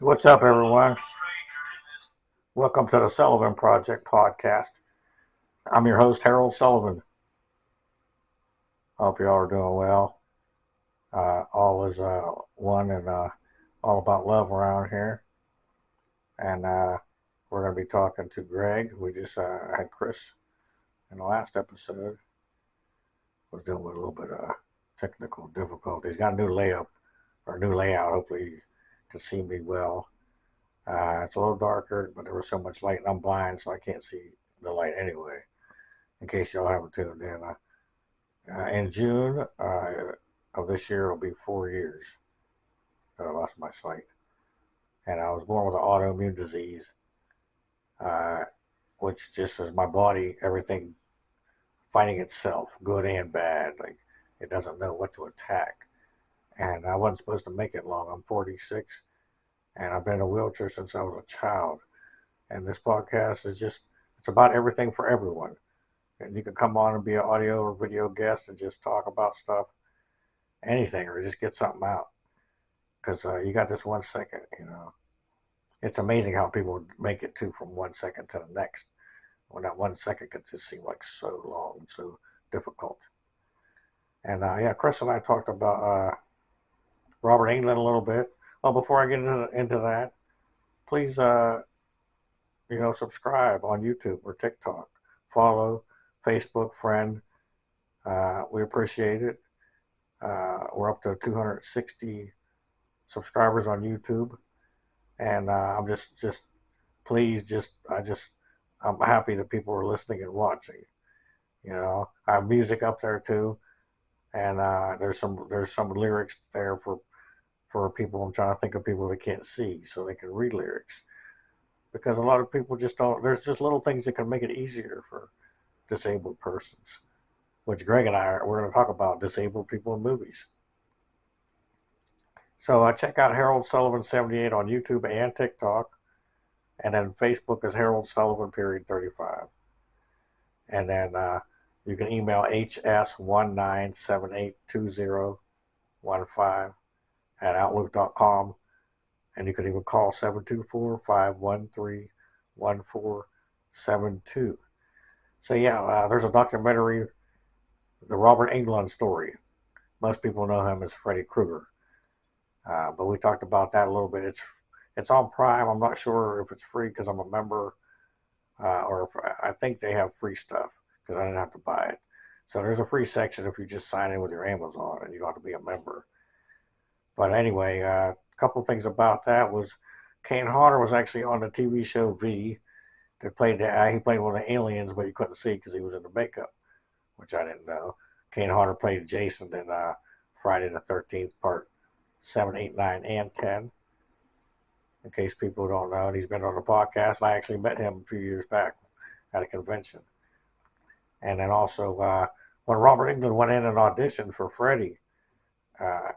What's up, everyone? Welcome to the Sullivan Project podcast. I'm your host, Harold Sullivan. Hope you all are doing well. All is one and all about love around here. And we're going to be talking to Greg. We just had Chris in the last episode. Was dealing with a little bit of technical difficulties. Got a new layout or new layout. Hopefully, you can see me well. It's a little darker, but there was so much light, and I'm blind, so I can't see the light anyway. In case y'all haven't tuned in, in June of this year, it'll be 4 years that I lost my sight. And I was born with an autoimmune disease, uh, which just is my body, everything fighting itself, good and bad. Like it doesn't know what to attack. And I wasn't supposed to make it long. I'm 46, and I've been in a wheelchair since I was a child. And this podcast is it's about everything for everyone. And you can come on and be an audio or video guest and just talk about stuff, anything, or just get something out. Because you got this 1 second, you know. It's amazing how people make it too from 1 second to the next. When that 1 second can just seem like so long, so difficult. And yeah, Chris and I talked about Robert England a little bit. Well, before I get into that, please, subscribe on YouTube or TikTok. Follow, Facebook, friend. We appreciate it. We're up to 260 subscribers on YouTube, and I'm just please, I'm happy that people are listening and watching. You know, I have music up there too, and there's some lyrics there for people. I'm trying to think of people that can't see, so they can read lyrics because a lot of people just don't. There's just little things that can make it easier for disabled persons. Which Greg and we're going to talk about disabled people in movies. So check out Harold Sullivan 78 on YouTube and TikTok, and then Facebook is Harold Sullivan period 35, and then you can email hs19782015 at outlook.com, and you can even call 724-513-1472. So yeah, there's a documentary, the Robert Englund story. Most people know him as Freddy Krueger. But we talked about that a little bit. It's on Prime. I'm not sure if it's free because I'm a member, or if, I think they have free stuff because I didn't have to buy it. So there's a free section if you just sign in with your Amazon and you don't have to be a member. But anyway, a couple things about that was Kane Hodder was actually on the TV show V. That played he played one of the aliens, but you couldn't see because he was in the makeup, which I didn't know. Kane Hodder played Jason in Friday the 13th, part 7, 8, 9, and 10. In case people don't know, and he's been on the podcast. I actually met him a few years back at a convention. And then also, when Robert Englund went in and auditioned for Freddy, uh,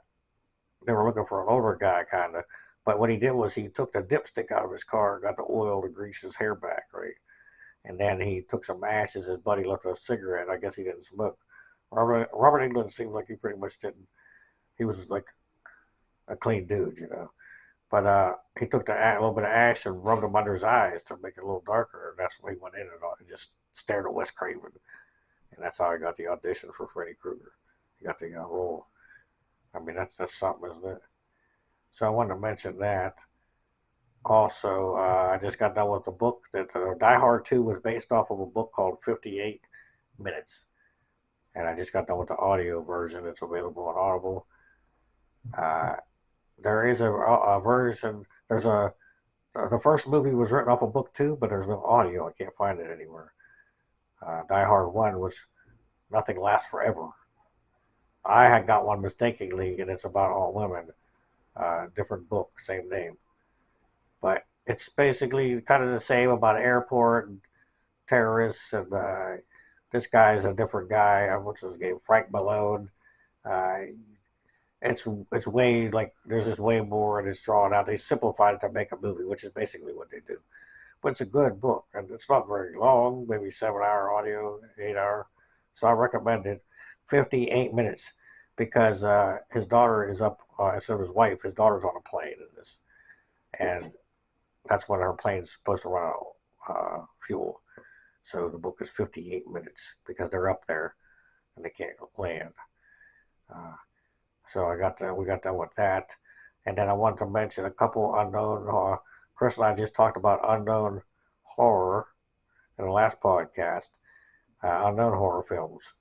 they were looking for an older guy, kind of. But what he did was he took the dipstick out of his car, got the oil to grease his hair back, right? And then he took some ashes. His buddy left a cigarette. I guess he didn't smoke. Robert Englund seemed like he pretty much didn't. He was like a clean dude, you know. But he took a little bit of ash and rubbed them under his eyes to make it a little darker. And that's when he went in and just stared at Wes Craven. And that's how he got the audition for Freddy Krueger. He got the role. I mean, that's something, isn't it? So I wanted to mention that. Also, I just got done with the book that Die Hard 2 was based off of a book called 58 Minutes. And I just got done with the audio version. It's available on Audible. Uh, there is a version. The first movie was written off a book too, but there's no audio. I can't find it anywhere. Die Hard 1 was Nothing Lasts Forever. I had got one mistakenly, and it's about all women. Different book, same name. But it's basically kind of the same about an airport and terrorists. And this guy is a different guy. What's his name? Frank Malone. Uh, it's way like there's just way more and it's drawn out. They simplified it to make a movie, which is basically what they do. But it's a good book and it's not very long, maybe 7 hour audio, 8 hour. So I recommend it. 58 minutes because his daughter is up instead of his wife. His daughter's on a plane in this, and that's when her plane's supposed to run out of fuel. So the book is 58 minutes because they're up there and they can't land. Uh, so we got done with that, and then I want to mention a couple unknown. Chris and I just talked about unknown horror in the last podcast, unknown horror films,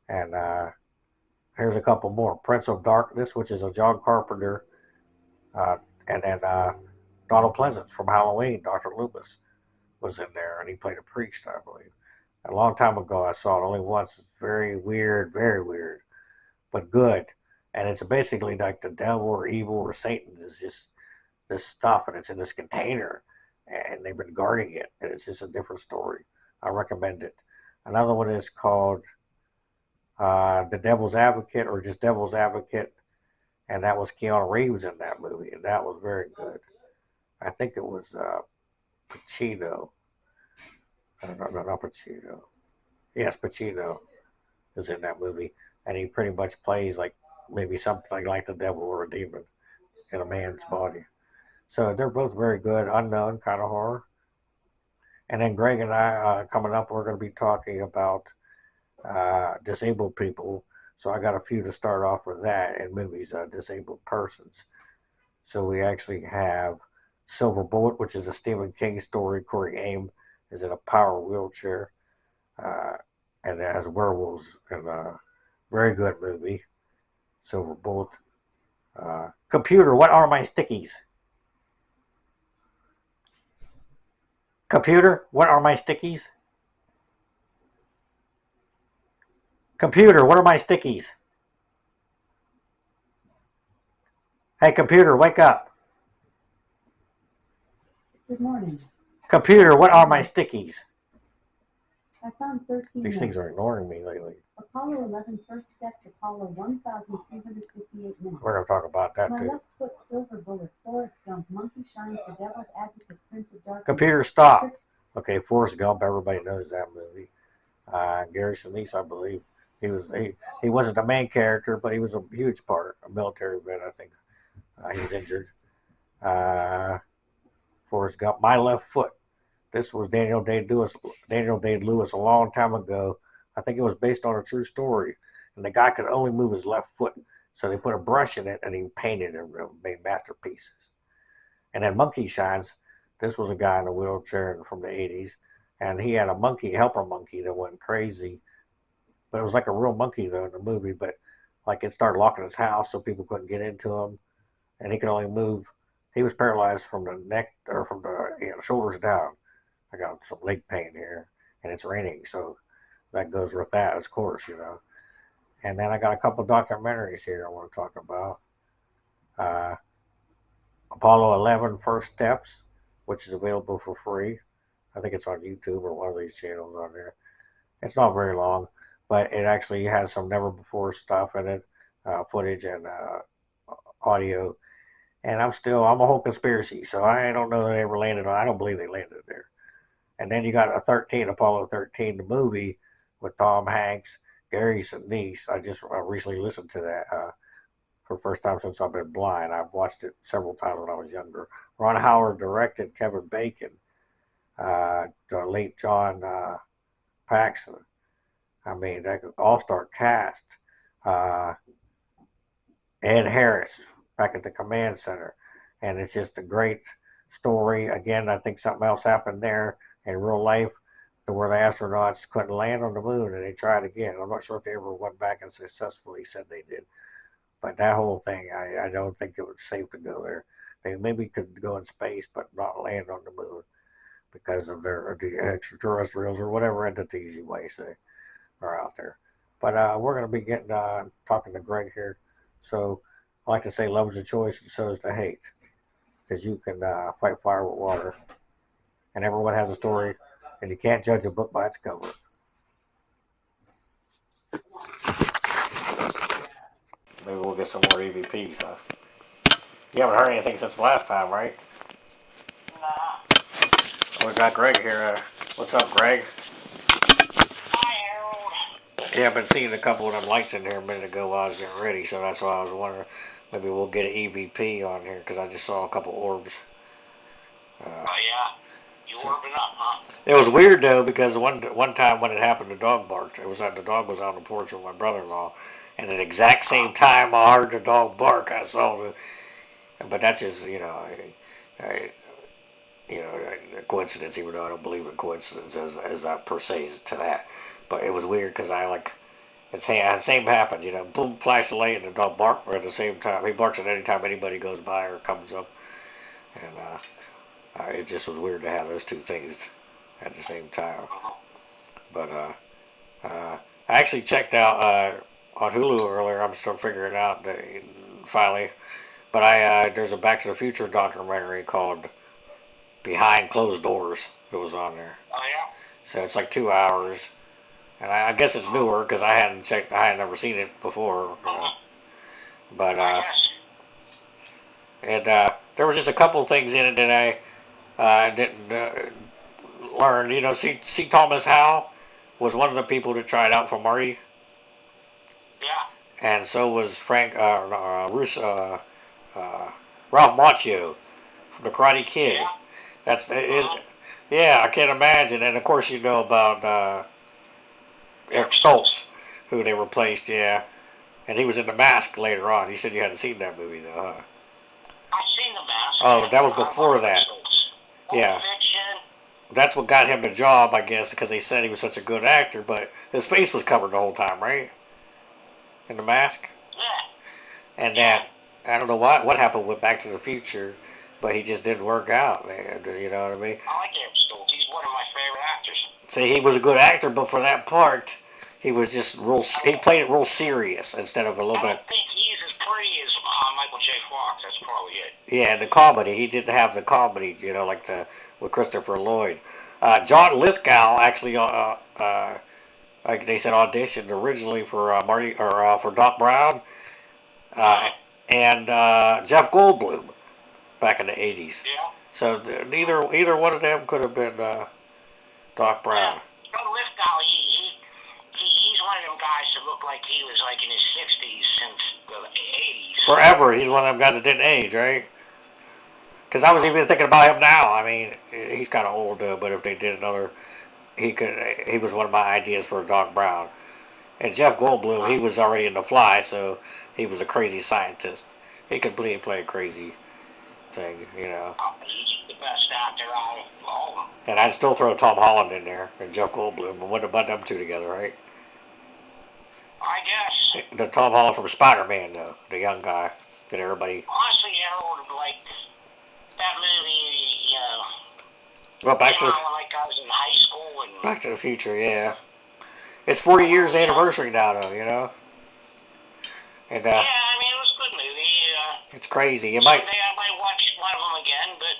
and here's a couple more: Prince of Darkness, which is a John Carpenter, uh, and then Donald Pleasance from Halloween. Dr. Loomis was in there, and he played a priest, I believe. A long time ago, I saw it only once. It's very weird, but good. And it's basically like the devil or evil or Satan is just this stuff, and it's in this container, and they've been guarding it, and it's just a different story. I recommend it. Another one is called The Devil's Advocate, or just Devil's Advocate, and that was Keanu Reeves in that movie, and that was very good. I think it was Pacino. No, not Pacino. Yes, Pacino is in that movie, and he pretty much plays like maybe something like the devil or a demon in a man's body. So they're both very good, unknown kind of horror. And then Greg and I, coming up, we're going to be talking about disabled people. So I got a few to start off with that in movies, disabled persons. So we actually have Silver Bullet, which is a Stephen King story. Corey Haim is in a power wheelchair, uh, and it has werewolves in a very good movie. Silver Bullet. Computer, what are my stickies? Computer, what are my stickies? Computer, what are my stickies? Hey, computer, wake up. Good morning. Computer, what are my stickies? I found 13 These things are minutes. ignoring me lately. Apollo 11 first steps, Apollo 1,358 minutes. We're going to talk about that My too. left foot, Silver Bullet, Forrest Gump, Monkey Shines, The Devil's Advocate, Prince of Darkness. Computer, stop. Okay, Forrest Gump, everybody knows that movie. Gary Sinise, I believe. He wasn't the main character, but he was a huge part, a military vet, I think. He was injured. Forrest Gump, My Left Foot. This was Daniel Day-Lewis a long time ago. I think it was based on a true story. And the guy could only move his left foot. So they put a brush in it and he painted and made masterpieces. And then Monkey Shines. This was a guy in a wheelchair from the 80s. And he had a monkey, helper monkey, that went crazy. But it was like a real monkey, though, in the movie. But like it started locking his house so people couldn't get into him. And he could only move. He was paralyzed from the neck or from the shoulders down. I got some leg pain here, and it's raining, so that goes with that, of course. And then I got a couple documentaries here I want to talk about. Uh, Apollo 11 First Steps, which is available for free. I think it's on YouTube or one of these channels on there. It's not very long, but it actually has some never before stuff in it, footage and audio. And I'm a whole conspiracy, so I don't know that they ever landed on. I don't believe they landed there. And then you got Apollo 13, the movie with Tom Hanks, Gary Sinise. I just recently listened to that for the first time since I've been blind. I've watched it several times when I was younger. Ron Howard directed, Kevin Bacon, the late John Paxson. I mean, that all-star cast. Ed Harris back at the command center. And it's just a great story. Again, I think something else happened there in real life to where the astronauts couldn't land on the moon and they tried again. I'm not sure if they ever went back and successfully said they did. But that whole thing, I don't think it was safe to go there. They maybe could go in space but not land on the moon because of the extraterrestrials or whatever entities you might say are out there. But we're going to be talking to Greg here. So I like to say love is a choice and so is the hate. Because you can fight fire with water. And everyone has a story, and you can't judge a book by its cover. Maybe we'll get some more EVPs, huh? You haven't heard anything since last time, right? No. We got Greg here. What's up, Greg? Hi, Harold. Yeah, I've been seeing a couple of them lights in here a minute ago while I was getting ready, so that's why I was wondering maybe we'll get an EVP on here, because I just saw a couple orbs. yeah. You warming up, huh? It was weird though because one time when it happened, the dog barked. The dog was on the porch with my brother-in-law, and at the exact same time I heard the dog bark, I saw the. But that's just a coincidence. Even though I don't believe in coincidence as that per se to that, but it was weird because I like. The same happened, boom, flash of light, and the dog barked at the same time. He barks at any time anybody goes by or comes up, and it just was weird to have those two things at the same time. But I actually checked out on Hulu earlier. I'm still figuring it out finally. But there's a Back to the Future documentary called Behind Closed Doors that was on there. Oh, yeah? So it's like 2 hours, and I guess it's newer because I hadn't checked. I had never seen it before. But I guess. and there was just a couple of things in it that I didn't learn. C. Thomas Howell was one of the people that tried out for Marty, Yeah. and so was Ralph Macchio from The Karate Kid. Yeah. That's yeah, I can't imagine. And of course, you know about Eric Stoltz, who they replaced. Yeah, and he was in The Mask later on. You said you hadn't seen that movie though, huh? I've seen The Mask. Oh, that was before that. Yeah. Fiction. That's what got him the job, I guess, because they said he was such a good actor, but his face was covered the whole time, right? In The Mask? Yeah. And that, I don't know what happened with Back to the Future, but he just didn't work out, man. You know what I mean? I like Eric Stoltz. He's one of my favorite actors. See, he was a good actor, but for that part, he was just he played it real serious instead of a little I bit. don't think he's as pretty as Michael J. Fox. That's probably it. Yeah, the comedy. He didn't have the comedy, like with Christopher Lloyd. John Lithgow actually, like they said, auditioned originally for Marty or for Doc Brown, and Jeff Goldblum back in the '80s. Yeah. So either one of them could have been Doc Brown. John Lithgow, he's one of them guys that looked like he was like in his 60s since the 80s. Forever, he's one of them guys that didn't age, right? Because I was even thinking about him now. I mean, he's kind of old, but if they did another, he was one of my ideas for Doc Brown. And Jeff Goldblum, he was already in The Fly, so he was a crazy scientist. He could play a crazy thing. He's the best actor out of all of them. And I'd still throw Tom Holland in there and Jeff Goldblum. And what about them two together, right? I guess. The Tom Holland from Spider-Man, though, the young guy that everybody. Honestly, Harold, like that movie, Well, like I was in high school and. Back to the Future, yeah. It's 40 years anniversary now, though, And yeah, I mean, it was a good movie. it's crazy. Someday I might watch one of them again, but.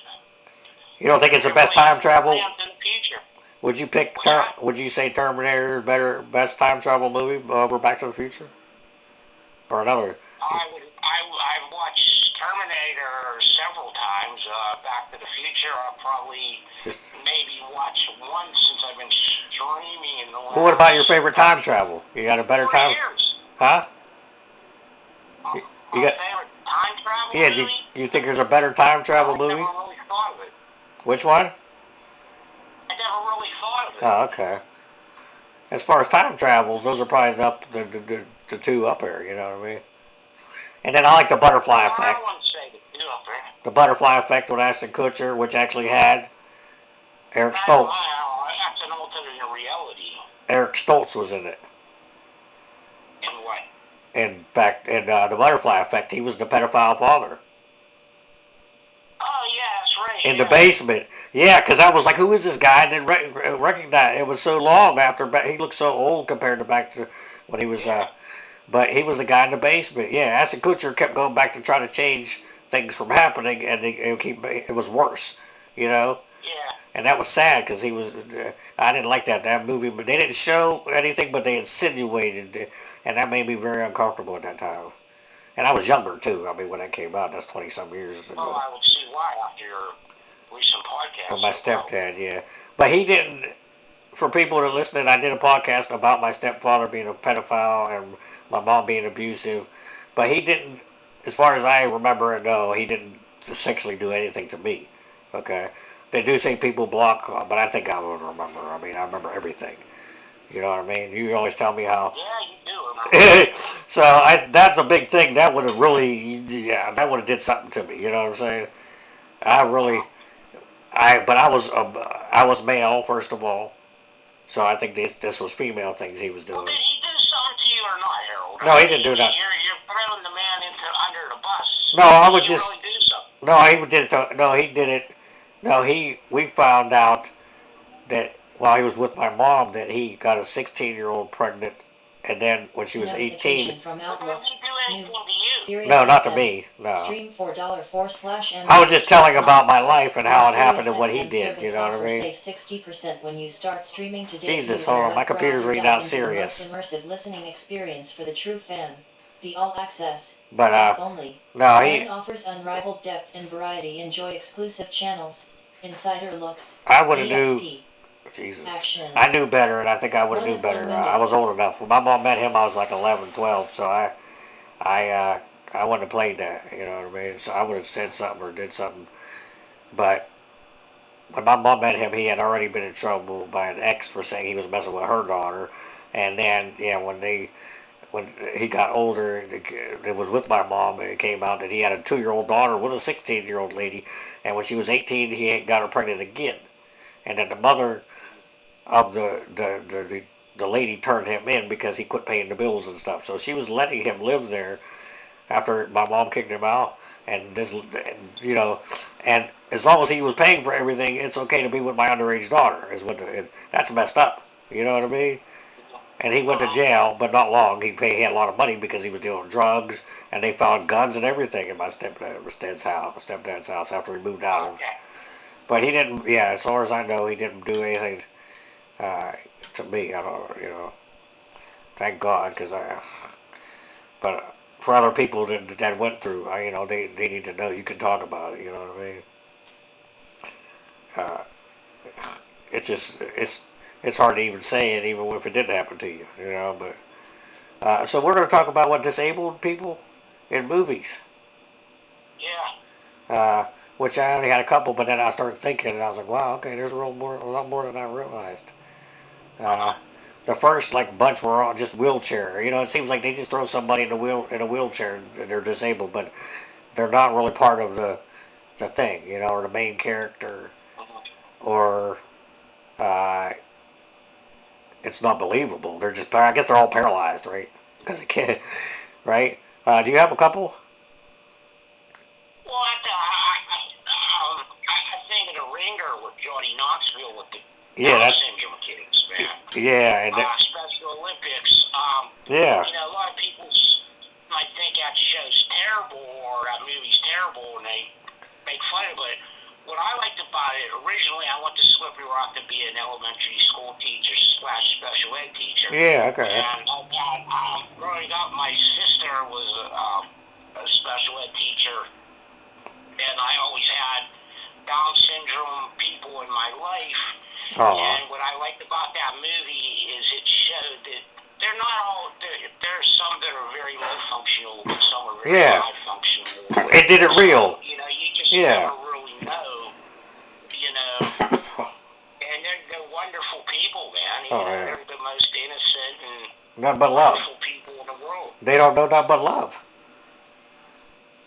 You don't think it's the best time travel? In the future. Would you pick? Would you say Terminator best time travel movie over Back to the Future, or another? I've watched Terminator several times. Back to the Future, I'll probably maybe watch once since I've been streaming in the last. Well, what about your favorite time travel? You got a better time? Years. Huh? You got favorite time travel yeah, movie? you think there's a better time travel movie? I never really thought of it. Which one? I never really thought of it. Oh, okay. As far as time travels, those are probably the two up there. You know what I mean? And then I like the butterfly effect. I wouldn't say the two up there. The butterfly effect with Ashton Kutcher, which actually had Eric Stoltz. That's an alternate reality. Eric Stoltz was in it. In what? In the butterfly effect, he was the pedophile father. Oh yeah, that's right. In the basement, yeah, because I was like, "Who is this guy?" I didn't recognize. It was so long after he looked so old compared to back to when he was. But he was the guy in the basement. Yeah, Ashton Kutcher kept going back to try to change things from happening, and it was worse. Yeah. And that was sad because he was. I didn't like that movie, but they didn't show anything, but they insinuated, and that made me very uncomfortable at that time. And I was younger too. I mean, when that came out, that's 20-some years ago. Well, I would see why after your recent podcast. With my stepdad, yeah, but he didn't. For people that listening, I did a podcast about my stepfather being a pedophile and my mom being abusive, but he didn't. As far as I remember and know, he didn't sexually do anything to me. Okay. They do say people block, but I think I would remember. I mean, I remember everything. You know what I mean? You always tell me how. Yeah, you do remember. So that's a big thing. That would have really, yeah, that would have did something to me. You know what I'm saying? I really, but I was male first of all. So I think this was female things he was Well, doing. did he do something to you or not, Harold? No, I he mean, didn't do that. you're throwing the man into under the bus. No, I Did was he just really do something? no. He did it. No, he did it. No, we found out that while he was with my mom that he got a 16-year-old pregnant, and then when she was 18. Notification from But did Outlook. he do anything New. to you? Sirius No, not to XM. me. No. Stream $4 I was just telling about my MH. life and Your how it happened Sirius and what he XM did. You service know what I offers mean? save 60% when you start streaming today. Jesus, New in hold your on. My web computer's browser, reading dive out into the most serious. immersive listening experience for the true fan. The All Access But app only. no, Plan offers unrivaled depth and variety. Enjoy exclusive channels, insider looks, I would have knew. ESP, Jesus. actions. I knew better, and I think I would have knew Run-of-one better. I window. was old enough. When my mom met him, I was like 11, 12, so I, I wouldn't have played that. You know what I mean? So I would have said something or did something. But when my mom met him, he had already been in trouble by an ex for saying he was messing with her daughter. And then, yeah, when he got older, it was with my mom. It came out that he had a 2-year-old daughter with a 16-year-old lady, and when she was 18, he got her pregnant again. And then the mother of the lady turned him in because he quit paying the bills and stuff. So she was letting him live there after my mom kicked him out. And this, you know, and as long as he was paying for everything, it's okay to be with my underage daughter. That's messed up. You know what I mean? And he went to jail, but not long. He had a lot of money because he was dealing drugs, and they found guns and everything in my stepdad's house after he moved out. Okay. But he didn't. Yeah, as far as I know, he didn't do anything uh, to me. I don't. You know, thank God, because I. But for other people that went through, they need to know you can talk about it. You know what I mean? Uh, it's just it's hard to even say it, even if it didn't happen to you. You know, but so we're going to talk about what disabled people in movies. Yeah. Which I only had a couple, but then I started thinking, and I was like, wow, okay, there's a lot more than I realized. Uh, the first bunch were all just wheelchair. You know, it seems like they just throw somebody in a wheelchair and they're disabled, but they're not really part of the thing, you know, or the main character, or uh, it's not believable. They're just, I guess they're all paralyzed, right? Because they can't, right? Do you have a couple? Well, I think of the ringer with Johnny Knoxville with the Yeah, Down that's syndrome kids, man. yeah, Special Olympics. yeah, You know, a lot of people might think that show's terrible or that movie's terrible, and they make fun of it. What I liked about it, originally I went to Slippery Rock to be an elementary school teacher slash special ed teacher. yeah, okay, And growing up, my sister was a special ed teacher, and I always had Down syndrome people in my life. And what I liked about that movie is it showed that they're not all. There's some that are very low functional, but some are very high functional. It did it real. So, you know, you just never really know. You know, and they're wonderful people, man. You know, they're the most innocent and nothing but love. wonderful people in the world. They don't know nothing but love.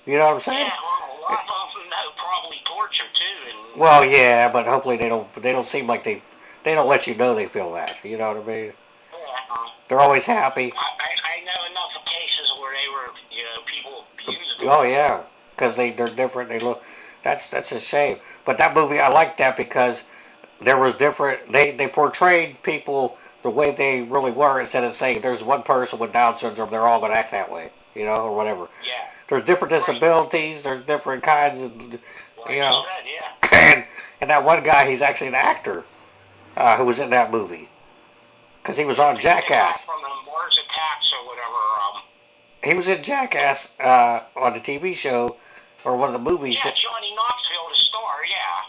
You know what I'm saying? Yeah, well, a lot of them know probably torture too. And well, yeah, but hopefully they don't seem like they don't let you know they feel that. You know what I mean? yeah, They're always happy. I know enough of cases where they were, you know, people abused them. Oh yeah, because they're different. They look. That's a shame. But that movie, I liked that because there was different. They portrayed people the way they really were instead of saying there's one person with Down syndrome, they're all gonna act that way, you know, or whatever. Yeah. There's different disabilities. There's different kinds of, Like you know. said, yeah. And that one guy, he's actually an actor who was in that movie because he was on Jackass. From the Mars Attacks or whatever. He was in Jackass on the TV show or one of the movies. Yeah, Johnny Knoxville, the star.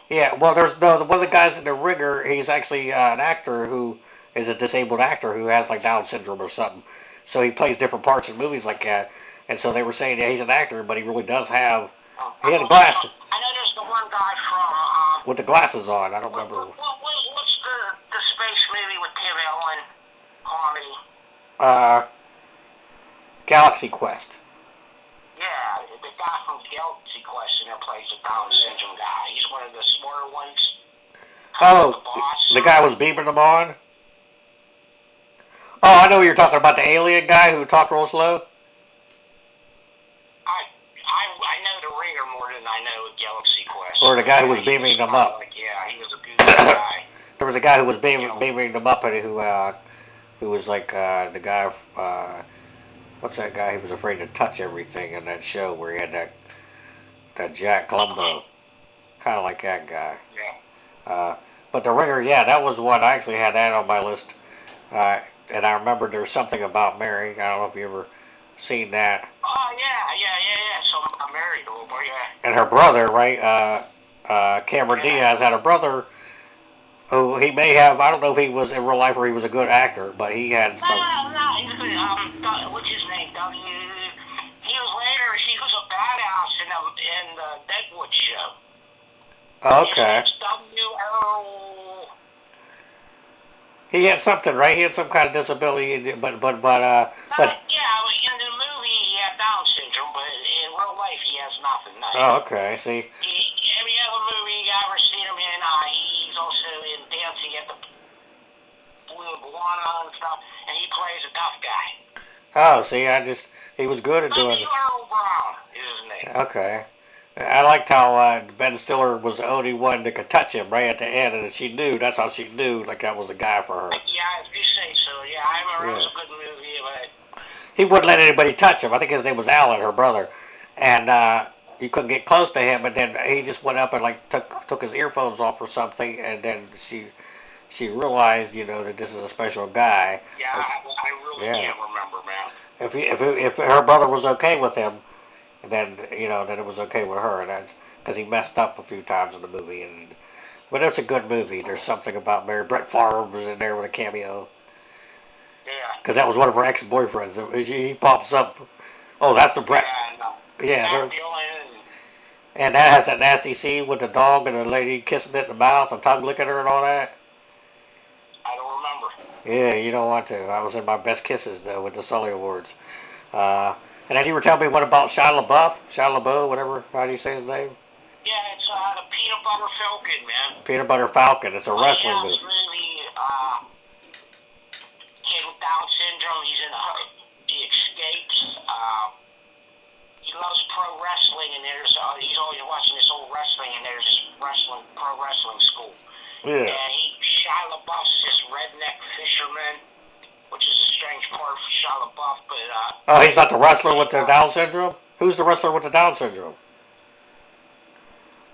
Yeah. Yeah, well, there's no one of the guys in the ringer. He's actually an actor who is a disabled actor who has like Down syndrome or something. So he plays different parts in movies like that. And so they were saying, yeah, he's an actor, but he really does have. He had a glass. I know there's the one guy from with the glasses on. I don't remember. What's the space movie with Tim Allen comedy? Uh, Galaxy Quest. Yeah, the guy from Galaxy Quest in there plays the Down syndrome guy. He's one of the smarter ones. The Oh, boss. the guy was beaming them on. Oh, I know you're talking about the alien guy who talked real slow. I know the ringer more than I know Galaxy Quest. Or the guy who Yeah, was he beaming them kinda up. like, yeah, he was a goofy guy. There was a guy who was You know, beaming them up, and who was like the guy. What's that guy who was afraid to touch everything in that show where he had that Jack Columbo, kind of like that guy. yeah. Uh, but the ringer, yeah, that was one. I actually had that on my list, and I remember there's something about Mary. I don't know if you ever seen that. Oh, yeah. So I'm married a little boy, yeah. And her brother, right? Cameron Yeah. Diaz had a brother who he may have. I don't know if he was in real life or he was a good actor, but he had some. No, what's his name? He was later, he was a badass in the Deadwood show. Okay. His name's W.O. He had something, right? He had some kind of disability, but Yeah, in the movie he had Down syndrome, but in real life he has nothing. No. Oh, okay. See, Every other movie you ever seen him in, he's also in Dancing at the Blue Iguana and stuff, and he plays a tough guy. oh, see, he was good at doing W. it. Earl Brown is his name. Okay. I liked how Ben Stiller was the only one that could touch him right at the end, and she knew. That's how she knew, like that was a guy for her. Yeah, if you say so. Yeah, I remember it was Yeah. a good movie, but He wouldn't let anybody touch him. I think his name was Alan, her brother, and you couldn't get close to him. And then he just went up and like took his earphones off or something, and then she realized, that this is a special guy. yeah, I really Yeah. can't remember, man. If her brother was okay with him, then then it was okay with her, and that's because he messed up a few times in the movie. But it's a good movie. There's something about Mary. Brett Favre was in there with a cameo Yeah. because that was one of her ex-boyfriends. He pops up. Oh, that's the Brett. Yeah, no. Yeah, That's the only. and that has that nasty scene with the dog and the lady kissing it in the mouth and tongue licking her and all that. I don't remember. Yeah, you don't want to. I was in my best kisses though with the Sully Awards. And then you were telling me what about Shia LaBeouf, whatever. How do you say his name? Yeah, it's the Peanut Butter Falcon, man. Peanut Butter Falcon. It's a wrestling Yeah, movie. it's really kid with Down syndrome. He's in he escapes. He loves pro wrestling, and he's always watching this old wrestling, and there's this pro wrestling school. Yeah. And Shia LaBeouf's this redneck fisherman, which is a strange part for Shia LaBeouf, but Oh, he's not the wrestler with the Down syndrome? Who's the wrestler with the Down syndrome?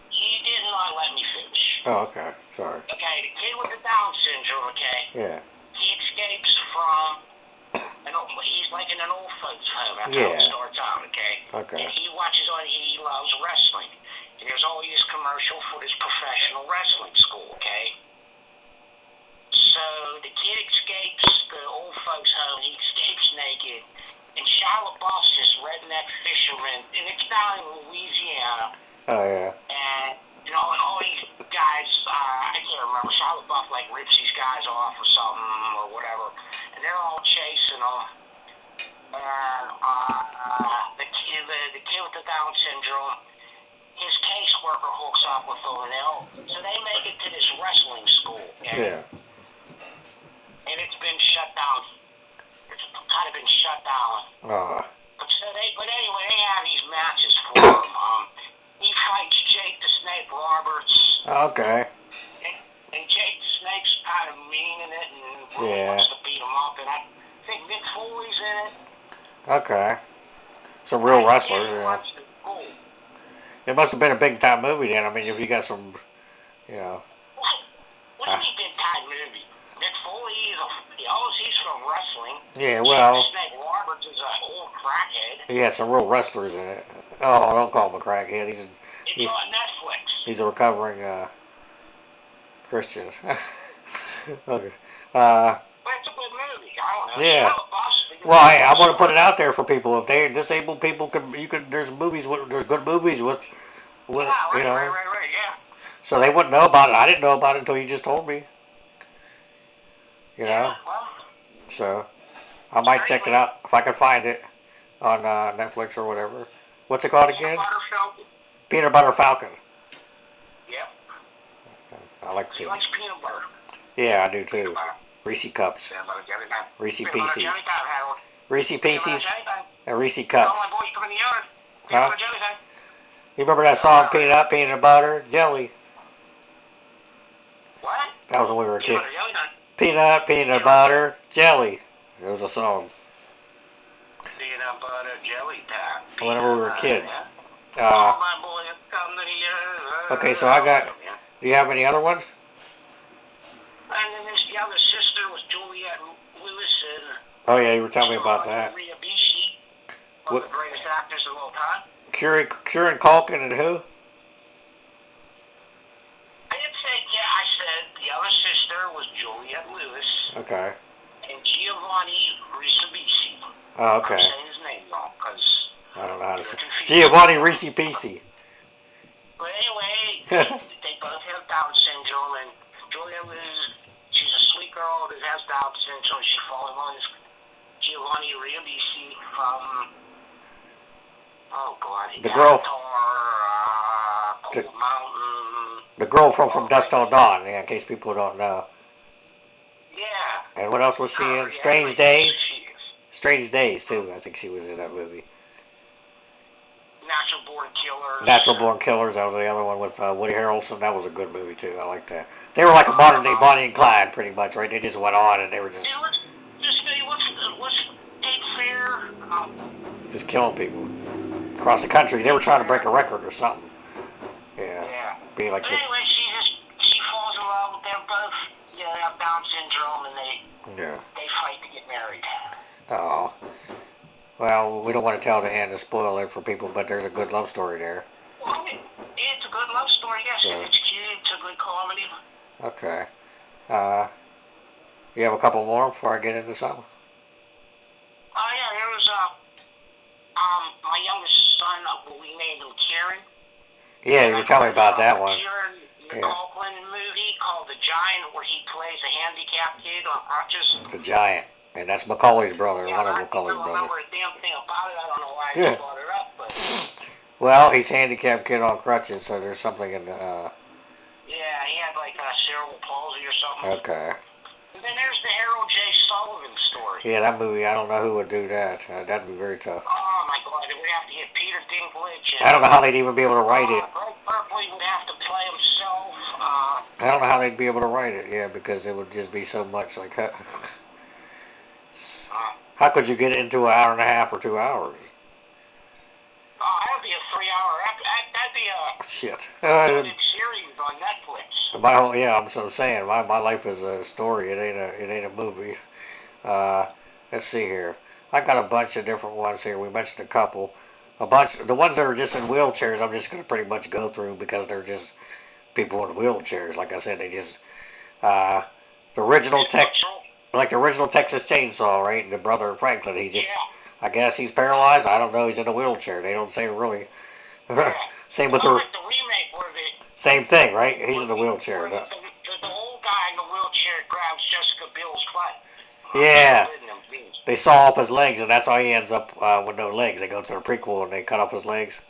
he did not let me finish. Oh, okay. Sorry. Okay, the kid with the Down syndrome, okay, Yeah. he escapes from he's like in an old folks home. That's how it Yeah. starts out, okay? Okay. And he loves wrestling. And there's always this commercial for this professional wrestling school, okay? So the kid escapes the old folks home. He escapes naked. And Shia LaBeouf's this redneck fisherman, and it's down in Louisiana. Oh, yeah. And all these guys, I can't remember. Shia LaBeouf like rips these guys off or something or whatever, and they're all chasing them. And the kid with the Down syndrome, his caseworker hooks up with them, so they make it to this wrestling school. Yeah. And it's been shut down. It's kind of been shut down. But anyway, they have these matches for him. He fights Jake the Snake Roberts. Okay. And Jake the Snake's kind of mean in it and really Yeah. wants to beat him up. And I think Nick Foley's in it. Okay. Some real wrestlers, yeah. Cool. It must have been a big time movie then. I mean, if you got some, What do you mean big time movie? Nick Foley, he's from wrestling. Yeah, well. Jake the Snake Roberts is an old crackhead. He had some real wrestlers in it. Oh, don't call him a crackhead. It's on Netflix. He's a recovering Christian. Okay. But it's a good movie. I don't know. Yeah. Well, hey, I want to put it out there for people. If they're disabled people, there's good movies with Right, yeah. yeah. So they wouldn't know about it. I didn't know about it until you just told me. You Yeah, know, well, so I it's might great, check it man. out if I can find it on Netflix or whatever. What's it called Peanut again? butter falcon. Peanut Butter Falcon. Yep. I like She peanut. likes peanut butter. Yeah, I do Peanut too. butter. Reese cups, Peanut butter jelly time. Reese Peanut butter pieces, jelly time, Harold. Reese Peanut butter pieces, jelly time. and Reese Tell my cups. boys come in the yard. Peanut Huh? butter jelly time. You remember that Tell them song, out, Harold. Peanut Butter, Jelly? What? That was when we were a Peanut kid. butter jelly time. Peanut Jelly time. Butter, Jelly. It was a song. Peanut butter jelly time. Whenever we Peanut were butter, kids. yeah. Uh, All my boys come to the okay, yard. so I I like got. them, yeah. Do you have any other ones? And then the other sister was Juliette Lewis and Oh yeah, you were telling me about Giovanni that. Ribisi, one of What? the greatest actors of all time. Kieran Culkin and who? I didn't say, yeah, I said the other sister was Juliette Lewis Okay. and Giovanni Ribisi. Oh, I'm okay. saying his name wrong because I don't know how to you're say. confused. Giovanni Reese Pisi. But anyway, they both have Down syndrome, and Julia Lewis, she's a sweet girl that has Down syndrome. She falls in love with Giovanni Ribisi from, oh God, The girl. Cold Mountain. The girl from Oh, Dusk Till Dawn. Yeah, in case people don't know. yeah. And what else was she Her, in? yeah, Strange like, yes, Days. she is. Strange Days too. I think she was in that movie. Natural Born Killers. Natural Born Killers. That was the other one with Woody Harrelson. That was a good movie too. I like that. They were like a modern day Bonnie and Clyde, pretty much, right? They just went on and they were Yeah, let's just say, what's State Fair? just killing people across the country. They were trying to break a record or something. Yeah, Yeah. being like But this. anyway, she falls in love with them both. Yeah, they have Down syndrome, and Yeah. they fight to get married. Oh. Well, we don't want to tell the end to spoil it for people, but there's a good love story there. Well, it's a good love story, yes. So, It's cute. It's a good comedy. okay. Uh, you have a couple more before I get into something? Oh yeah, there was my youngest son. We named him Kieran. Yeah, you were telling me about that one. Kieran, the Yeah. Copeland movie called The Giant, where he plays a handicapped kid on crutches. The Giant. And that's Macaulay's brother, Yeah, one of I Macaulay's don't brothers. remember a damn thing about it. I don't know why I Yeah. just brought it up, but Well, he's handicapped kid on crutches, so there's something in the. yeah, he had like cerebral palsy or something. Okay. And then there's the Harold J. Sullivan story. Yeah, that movie, I don't know who would do that. That'd be very tough. Oh my God, we'd have to get Peter Dinklage. I don't know how they'd even be able to write it. Greg Berkeley would have to play himself. I don't know how they'd be able to write it, yeah, because it would just be so much like. How could you get it into an hour and a half or 2 hours? Oh, that'd be a 3 hour. That'd be a Shit. big series on Netflix. My whole, yeah, I'm so saying my life is a story. It ain't a movie. Let's see here. I got a bunch of different ones here. We mentioned a couple. A bunch. The ones that are just in wheelchairs, I'm just gonna pretty much go through because they're just people in wheelchairs. Like I said, they just uh, the original tech, like the original Texas Chainsaw, right? And the brother Franklin, he just. Yeah. I guess he's paralyzed. I don't know. He's in a wheelchair. They don't say really. Yeah. Same with Not the like the remake where the same thing, right? He's in the wheelchair. where the old guy in the wheelchair grabs Jessica Biel's butt. Yeah. Letting him be. They saw off his legs, and that's how he ends up with no legs. They go to the prequel and they cut off his legs,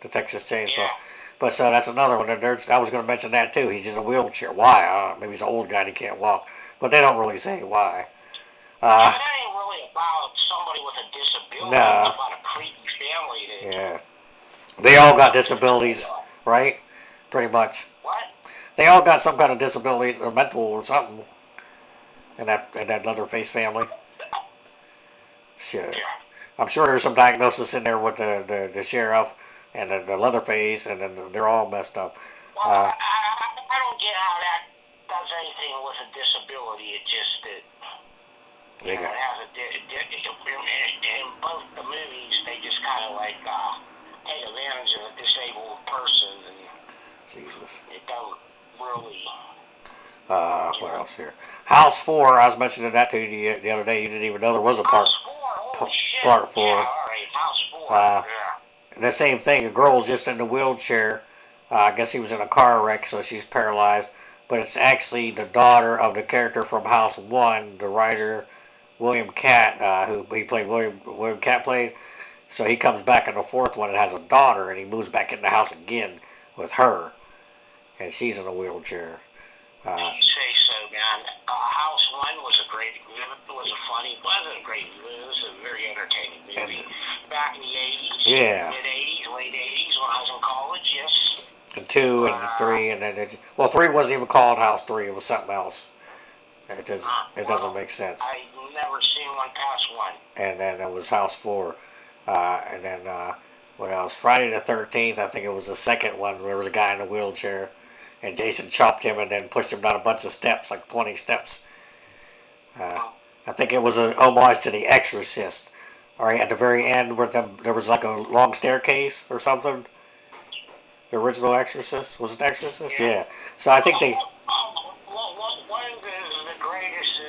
the Texas Chainsaw. Yeah. But so that's another one. I was going to mention that too. He's in a wheelchair. Why? Maybe he's an old guy and he can't walk. But they don't really say why. Yeah, but that ain't really about somebody with a disability. No. It's about a creepy family. Yeah. They all got disabilities, right? Pretty much. What? They all got some kind of disability or mental or something in that Leatherface family. Shit. Yeah. I'm sure there's some diagnosis in there with the sheriff and the Leatherface, and then they're all messed up. Well, I don't get how that does anything with a disability. It just that They it got, has in both the movies. They just kind of like take advantage of a disabled person, and Jesus. it don't really. What else here? House 4, I was mentioning that to you the other day. You didn't even know there was a House 4. Holy shit. part 4. Yeah, all right. House 4. Uh, yeah. The same thing. A girl's just in the wheelchair, I guess he was in a car wreck, so she's paralyzed. But it's actually the daughter of the character from House One, the writer William Catt, who he played. William Catt played. So he comes back in the fourth one and has a daughter, and he moves back in the house again with her, and she's in a wheelchair. You say so, man. House One was a great movie. It was a funny, wasn't a great movie. It was a very entertaining movie. Back in the 80s, Yeah. mid 80s, late 80s, when I was in college, yes. And two and the three, and then well, three wasn't even called House Three. It was something else. It doesn't make sense. I've never seen one past one. And then it was House Four, and then what else? Friday the 13th. I think it was the second one. There was a guy in a wheelchair, and Jason chopped him and then pushed him down a bunch of steps, like 20 steps. I think it was an homage to The Exorcist. Or at the very end, where there was like a long staircase or something. The original Exorcist was it Exorcist? Yeah. So I think they. One of the greatest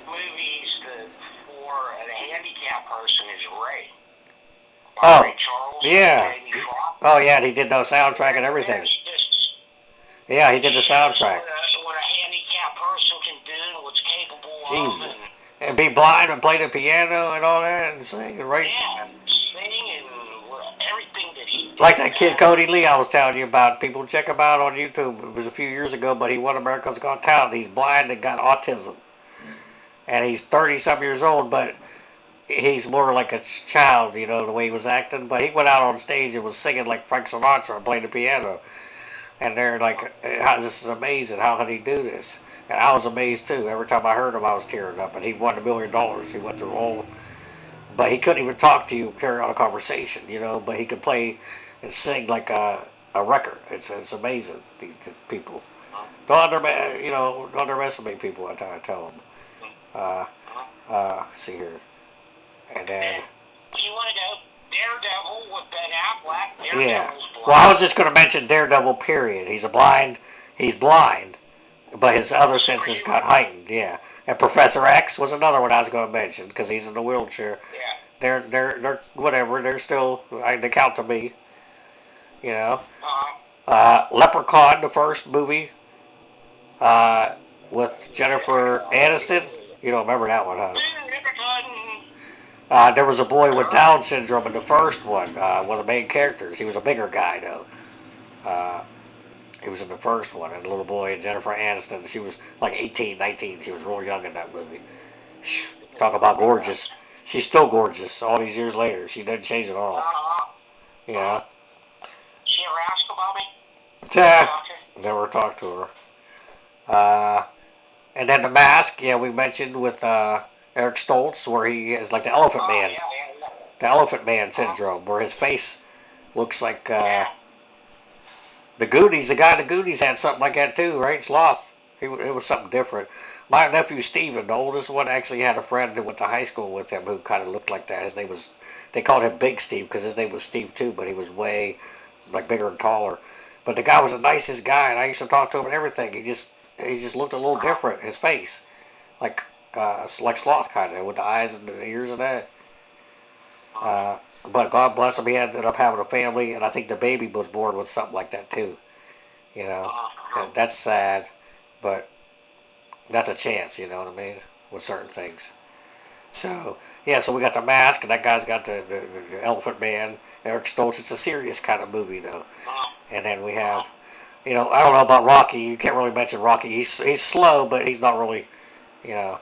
movies for a handicapped person is Ray. Oh, Ray Charles. yeah. Oh, yeah. He did the soundtrack and everything. Yeah, he did the soundtrack. What a handicapped person can do, what's capable Jesus. of. And be blind and play the piano and all that and sing and write. Yeah, sing and everything that he did. Like that kid Cody Lee I was telling you about. People check him out on YouTube. It was a few years ago, but he won America's Got Talent. He's blind and got autism. And he's 30-some years old, but he's more like a child, you know, the way he was acting. But he went out on stage and was singing like Frank Sinatra and playing the piano. And they're like, this is amazing. How can he do this? And I was amazed too. Every time I heard him, I was tearing up. And he won $1 million. He went through all. But he couldn't even talk to you, carry on a conversation, you know. But he could play and sing like a record. It's amazing. These people. Don't underestimate people. I tell them. See here, and then. You want to go Daredevil with Ben Affleck? Yeah. Well, I was just going to mention Daredevil. Period. He's blind, but his other senses got heightened. Yeah. And Professor X was another one I was going to mention because he's in the wheelchair. Yeah. They're whatever. They're still they count to me. You know. Leprechaun, the first movie, with Jennifer Aniston. You don't remember that one, huh? There was a boy with Down syndrome in the first one, one of the main characters. He was a bigger guy, though. He was in the first one, and the little boy, and Jennifer Aniston, she was like 18, 19. She was real young in that movie. Talk about gorgeous. She's still gorgeous all these years later. She didn't change at all. Yeah. She ever asked about me? Never talked to her. And then The Mask, yeah, we mentioned with Eric Stoltz, where he is like the Elephant Man. The Elephant Man syndrome, where his face looks like the Goonies. The guy in the Goonies had something like that too, right? Sloth. It was something different. My nephew Steven, the oldest one, actually had a friend that went to high school with him who kind of looked like that. His name was, they called him Big Steve because his name was Steve too, but he was way like bigger and taller. But the guy was the nicest guy, and I used to talk to him and everything. He just looked a little different. His face, like Sloth kind of, with the eyes and the ears and that. But God bless him, he ended up having a family, and I think the baby was born with something like that too. You know, and that's sad, but that's a chance. You know what I mean, with certain things. So yeah, so we got The Mask, and that guy's got the Elephant Man. Eric Stoltz. It's a serious kind of movie though. And then we have, I don't know about Rocky. You can't really mention Rocky. He's slow, but he's not really, you know.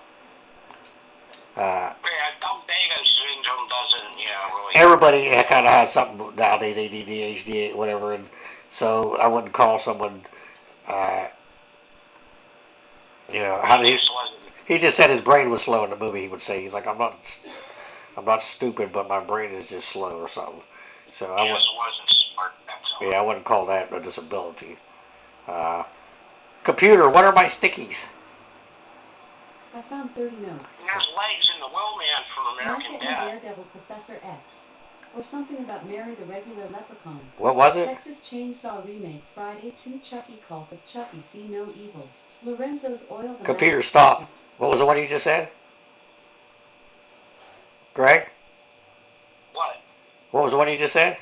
Dumbago syndrome doesn't, really. Everybody kind of has something nowadays, ADD, HD, whatever, and so I wouldn't call someone, how did he just said his brain was slow in the movie. He would say, he's like, I'm not stupid, but my brain is just slow or something. So I wasn't smart. I wouldn't call that a disability. Computer, what are my stickies? I found 30 notes. There's legs in the Will Man from American Martha Dad. and Daredevil Professor X. Or something about Mary the Regular Leprechaun. What was it? Texas Chainsaw Remake, Friday 2 Chucky Cult of Chucky, See No Evil. Lorenzo's Oil the Computer, Mask stop. Pieces. What was the one you just said? Greg? What? What was the one you just said?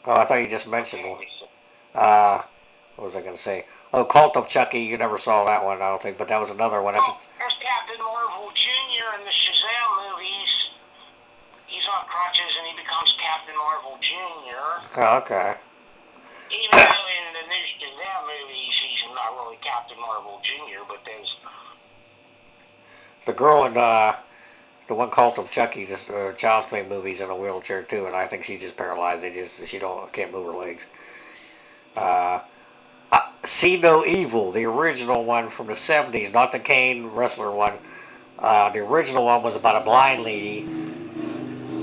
Oh, I thought you just mentioned one. Uh, what was I going to say? Oh, Cult of Chucky. You never saw that one, I don't think, but that was another one. Well, there's Captain Marvel Jr. in the Shazam movies. He's on crutches and he becomes Captain Marvel Jr. Oh, okay. Even though in the new Shazam movies he's not really Captain Marvel Jr., but there's The girl in the one Cult of Chucky, just Child's Play movies in a wheelchair too, and I think she's just paralyzed. She don't can't move her legs. Uh, See No Evil, the original one from the '70s, not the Kane wrestler one. The original one was about a blind lady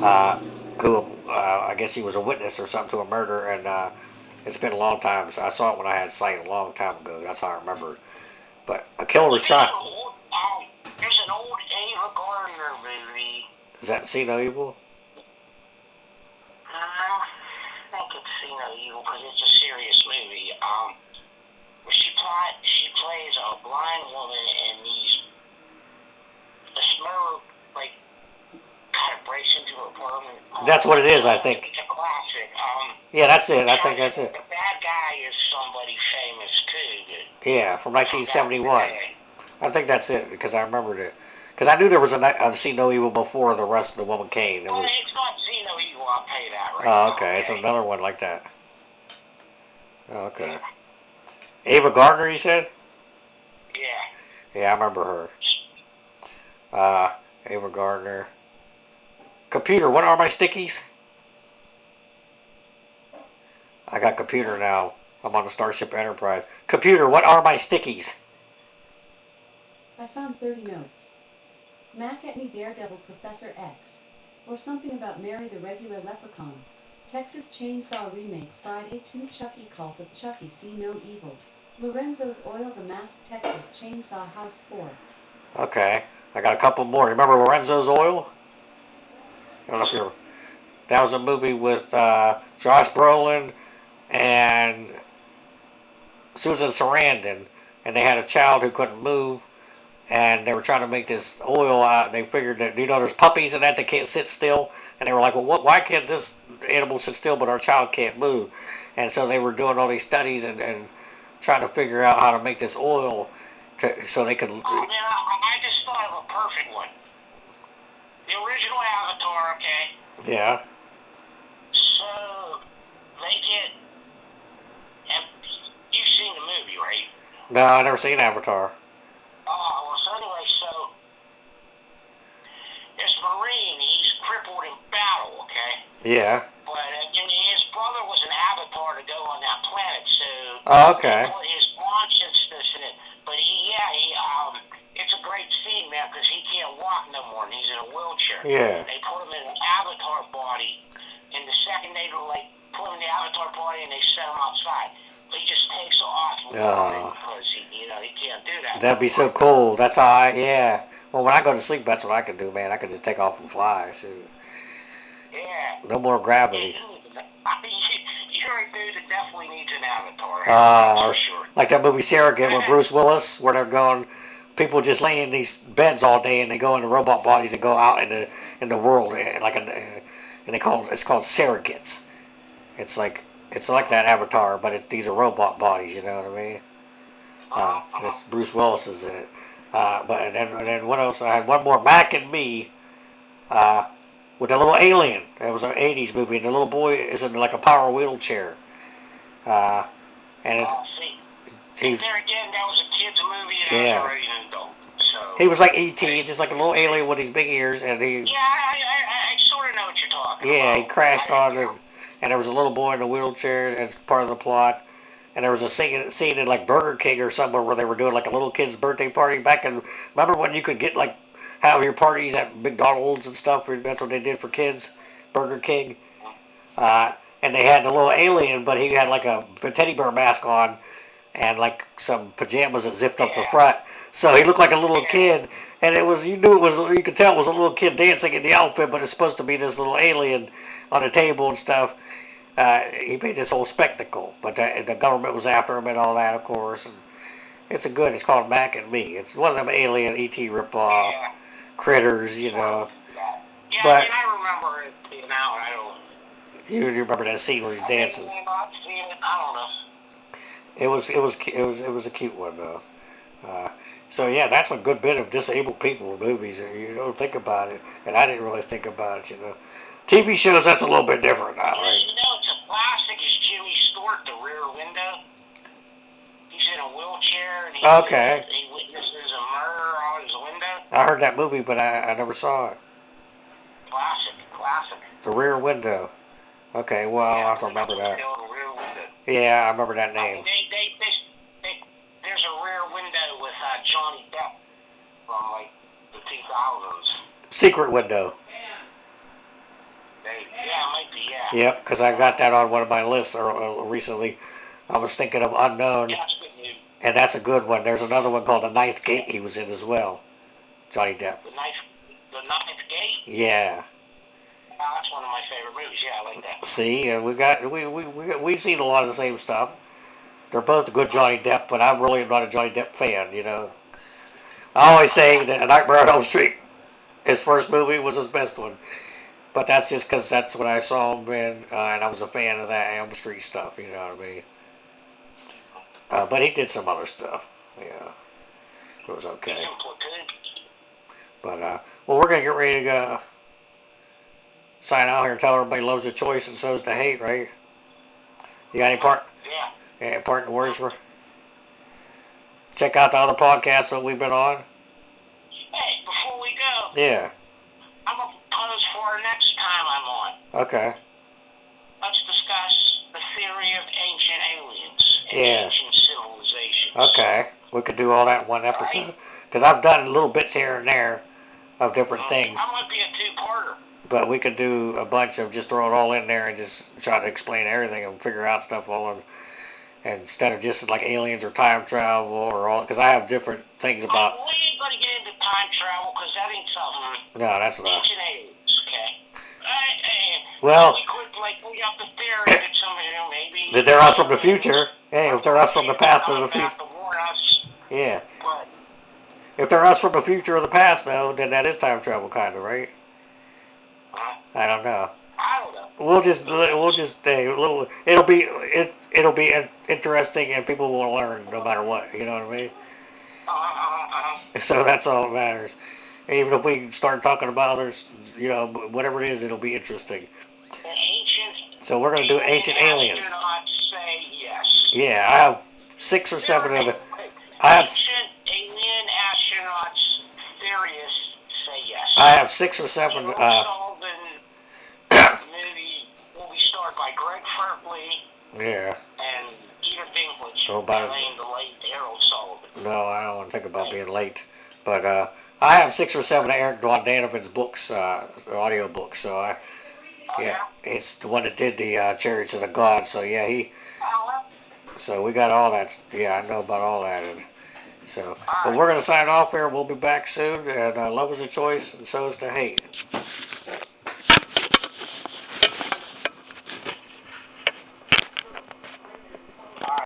uh, who I guess he was a witness or something to a murder, and it's been a long time. So I saw it when I had sight a long time ago. That's how I remember it. But a killer was shot. There's an old Ava Gardner movie. Is that See No Evil? I think it's See No Evil because it's a serious movie. Where she plays a blind woman and the smoke like kind of breaks into her apartment. That's what it is, I think. It's a classic. Yeah, that's it. I think that's it. The bad guy is somebody famous too. Yeah, from 1971. I think that's it because I remembered it. Because I knew there was a See No Evil before the rest of the woman Kane. Well, it's not See No Evil, I'll tell you that right Oh, now, okay. It's another one like that. Oh, okay. Ava Gardner, you said? Yeah. Yeah, I remember her. Ava Gardner. Computer, what are my stickies? I got computer now. I'm on the Starship Enterprise. Computer, what are my stickies? I found 30 notes. Mac at me Daredevil Professor X. Or something about Mary the Regular Leprechaun. Texas Chainsaw Remake Friday 2 Chucky Cult of Chucky See No Evil. Lorenzo's Oil the Masked Texas Chainsaw House 4. Okay. I got a couple more. Remember Lorenzo's Oil? I don't know if you're... That was a movie with Josh Brolin and Susan Sarandon. And they had a child who couldn't move. And they were trying to make this oil out. They figured that, there's puppies in that can't sit still. And they were like, well, why can't this animal sit still but our child can't move? And so they were doing all these studies and trying to figure out how to make this oil so they could... Oh, man, I just thought of a perfect one. The original Avatar, okay? Yeah. So, they get... And you've seen the movie, right? No, I never seen Avatar. Oh, well, so anyway, this Marine, he's crippled in battle, okay? Yeah. But his brother was an avatar to go on that planet, so... Oh, okay. His consciousness in it. But it's a great scene, man, because he can't walk no more, and he's in a wheelchair. Yeah. They put him in an avatar body, and the second they put him in the avatar body and they set him outside. He just takes off because he can't do that. That'd be so cool. That's how yeah. Well, when I go to sleep, that's what I can do, man. I can just take off and fly. So. Yeah. No more gravity. You're a dude that definitely needs an avatar. For sure. Like that movie Surrogate with Bruce Willis, where they're going, people just lay in these beds all day and they go into robot bodies and go out in the world and it's called surrogates. It's like that Avatar, but these are robot bodies. You know what I mean? Bruce Willis is in it. And then what else? I had one more, Mac and Me, with a little alien. It was an '80s movie, and the little boy is in like a power wheelchair. And it's. There again, that was a kid's movie, and I was already an adult. So. He was like E.T., just like a little alien with his big ears, and he. Yeah, I sort of know what you're talking about. Yeah, he crashed on it. And there was a little boy in a wheelchair as part of the plot. And there was a scene in like Burger King or somewhere where they were doing like a little kid's birthday party back in... Remember when you could get like have your parties at McDonald's and stuff? That's what they did for kids. Burger King. And they had the little alien, but he had like a teddy bear mask on and like some pajamas that zipped up the front. So he looked like a little kid. And you could tell it was a little kid dancing in the outfit, but it's supposed to be this little alien on the table and stuff. He made this whole spectacle, but the government was after him and all that, of course. And it's called Mac and Me. It's one of them alien E.T. ripoff critters, you know. Yeah, but I remember it being out. You remember that scene where he's I may dancing? or may not seen it. I don't know. It was a cute one though. Uh, so yeah, that's a good bit of disabled people movies. You don't think about it, and I didn't really think about it. TV shows that's a little bit different now, right? It's a classic. Is Jimmy Stewart, The Rear Window? He's in a wheelchair and Okay, he witnesses a murder out his window. I heard that movie, but I never saw it. Classic, classic. The Rear Window. Okay, well I'll Yeah, have to that's remember what's that. called a rear window. Yeah, I remember that I mean, name. there's a rear window with Johnny Depp from like the 2000s. Secret Window. Yeah, it might be, yeah. Yep, because I got that on one of my lists recently. I was thinking of Unknown, Yeah, that's a good news. and that's a good one. There's another one called The Ninth Gate he was in as well. Johnny Depp. The Ninth Gate? Yeah. Oh, that's one of my favorite movies. Yeah, I like that. See, and we've seen a lot of the same stuff. They're both good Johnny Depp, but I'm really not a Johnny Depp fan. I always say that A Nightmare on Elm Street, his first movie, was his best one. But that's just because that's what I saw him in, and I was a fan of that Elm Street stuff. You know what I mean? But he did some other stuff. Yeah, it was okay. But well, we're gonna get ready to go sign out here and tell everybody loves the choice and so's the hate, right? You got any parting words for? Check out the other podcasts that we've been on. Hey, before we go, Yeah. I'm going to propose for our next time I'm on. Okay. Let's discuss the theory of ancient aliens and Yeah. ancient civilizations. Okay. We could do all that in one episode. Because I've done little bits here and there of different things. That might be a two-parter. But we could do a bunch of just throw it all in there and just try to explain everything and figure out stuff all in. And instead of just like aliens or time travel or all, because I have different things about. We ain't gonna get into time travel because that ain't something. No, that's not. Ancient aliens, okay. Well, we could we have the theory that maybe that they're us from the future. Hey, if they're us from the past or the future. Yeah. But if they're us from the future or the past, though, then that is time travel, kind of, right? I don't know. I don't know. We'll just it'll be interesting and people will learn no matter what. You know what I mean? So that's all that matters. Even if we start talking about others, whatever it is, it'll be interesting. So we're gonna do ancient aliens. Say yes. Yeah, I have 6 or 7 of them. Ancient alien astronauts theorists say yes. I have 6 or 7. Movie will be starred by Greg Fertley. Yeah. And Peter Dinklage. Oh, about playing the late Harold Sullivan. No, I don't want to think about being late. But I have 6 or 7 of Eric Von Danovan's books, audio books. So it's the one that did the Chariots of the Gods. So yeah, So we got all that. Yeah, I know about all that. But we're gonna sign off here. We'll be back soon. And love is a choice, and so is the hate.